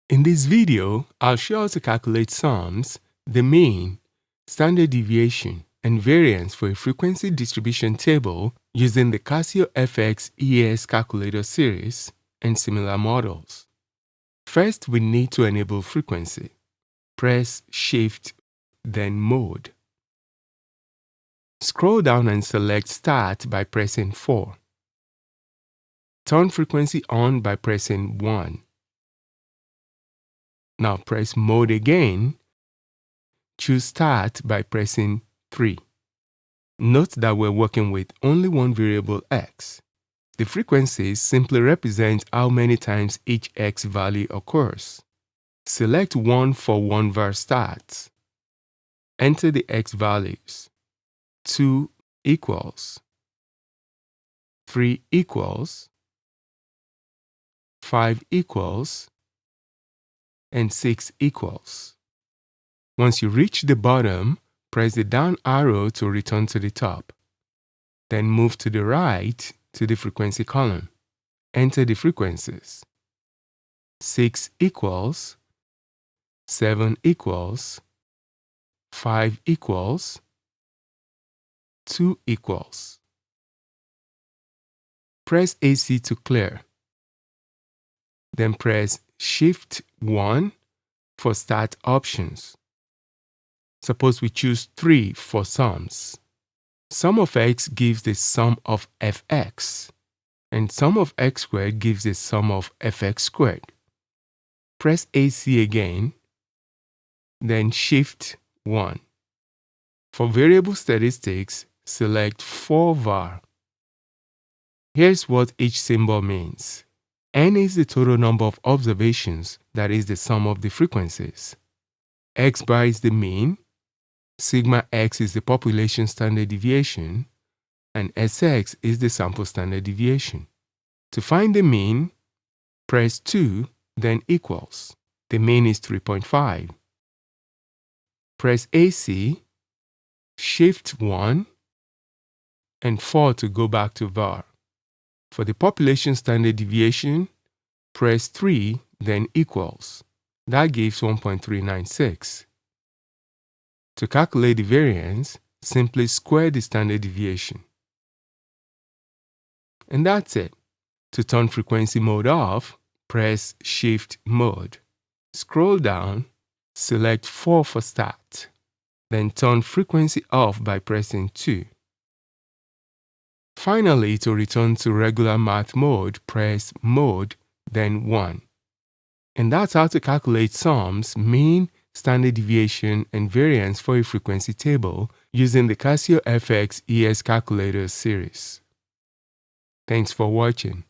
In this video, I'll show how to calculate sums, the mean, standard deviation, and variance for a frequency distribution table using the Casio FX ES calculator series and similar models. First, we need to enable frequency. Press Shift, then Mode. Scroll down and select Start by pressing 4. Turn frequency on by pressing 1. Now press Mode again. Choose Start by pressing 3. Note that we're working with only one variable x. The frequency simply represents how many times each x value occurs. Select 1 for 1 var start. Enter the x values. 2 equals, 3 equals, 5 equals, and 6 equals. Once you reach the bottom, press the down arrow to return to the top. Then move to the right to the frequency column. Enter the frequencies. 6 equals, 7 equals, 5 equals, 2 equals. Press AC to clear. Then press Shift 1 for start options. Suppose we choose 3 for sums. Sum of x gives the sum of fx, and sum of x squared gives the sum of fx squared. Press AC again, then Shift 1. For variable statistics, select 4 var. Here's what each symbol means. N is the total number of observations, that is the sum of the frequencies. X bar is the mean, sigma x is the population standard deviation, and Sx is the sample standard deviation. To find the mean, press 2, then equals. The mean is 3.5. Press AC, Shift 1, and 4 to go back to var. For the population standard deviation, press 3, then equals. That gives 1.396. To calculate the variance, simply square the standard deviation. And that's it. To turn frequency mode off, press Shift Mode. Scroll down, select 4 for start. Then turn frequency off by pressing 2. Finally, to return to regular math mode, press Mode, then 1. And that's how to calculate sums, mean, standard deviation, and variance for a frequency table using the Casio FX ES calculator series. Thanks for watching.